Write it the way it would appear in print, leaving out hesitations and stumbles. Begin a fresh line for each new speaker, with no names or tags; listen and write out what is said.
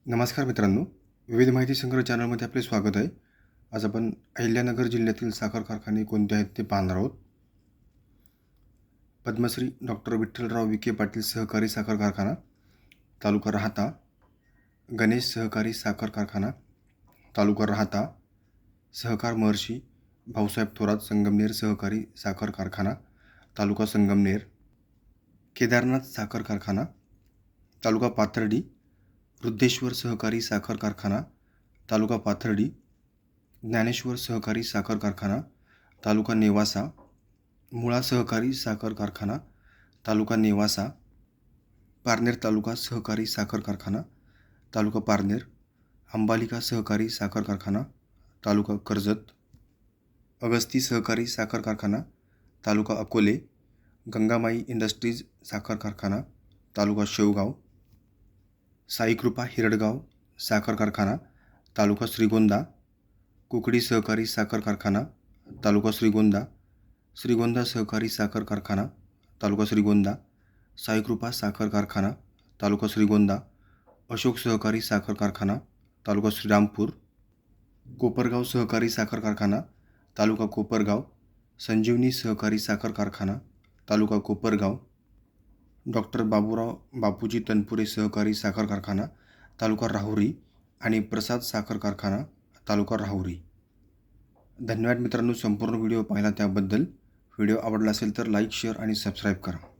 नमस्कार मित्रांनो, विविध माहिती संग्रह चॅनलमध्ये आपले स्वागत आहे. आज आपण अहिल्यानगर जिल्ह्यातील साखर कारखाने कोणते आहेत ते पाहणार आहोत. पद्मश्री डॉक्टर विठ्ठलराव विखे पाटील सहकारी साखर कारखाना, तालुका राहाता. गणेश सहकारी साखर कारखाना, तालुका राहाता. सहकार महर्षी भाऊसाहेब थोरात संगमनेर सहकारी साखर कारखाना, तालुका संगमनेर. केदारनाथ साखर कारखाना, तालुका पाथर्डी. वृद्धेश्वर सहकारी साखर कारखाना, तालुका पाथर्डी. ज्ञानेश्वर सहकारी साखर कारखाना, तालुका नेवासा. मुळा सहकारी साखर कारखाना, तालुका नेवासा. पारनेर तालुका सहकारी साखर कारखाना, तालुका पारनेर. अंबालिका सहकारी साखर कारखाना, तालुका कर्जत. अगस्ती सहकारी साखर कारखाना, तालुका अकोले. गंगामाई इंडस्ट्रीज साखर कारखाना, तालुका शेवगाव. साईकृपा हिरडगाव साखर कारखाना, तालुका श्रीगोंदा. कुकडी सहकारी साखर कारखाना, तालुका श्रीगोंदा. श्रीगोंदा सहकारी साखर कारखाना, तालुका श्रीगोंदा. साईकृपा साखर कारखाना, तालुका श्रीगोंदा. अशोक सहकारी साखर कारखाना, तालुका श्रीरामपूर. कोपरगाव सहकारी साखर कारखाना, तालुका कोपरगाव. संजीवनी सहकारी साखर कारखाना, तालुका कोपरगाव. डॉक्टर बाबूराव बापूजी तनपुरे सहकारी साखर कारखाना, तालुका राहुरी. आणि प्रसाद साखर कारखाना, तालुका राहुरी. धन्यवाद मित्रांनो, संपूर्ण व्हिडिओ पाहिला त्याबद्दल. व्हिडिओ आवडला असेल तर लाईक, शेअर आणि सबस्क्राईब करा.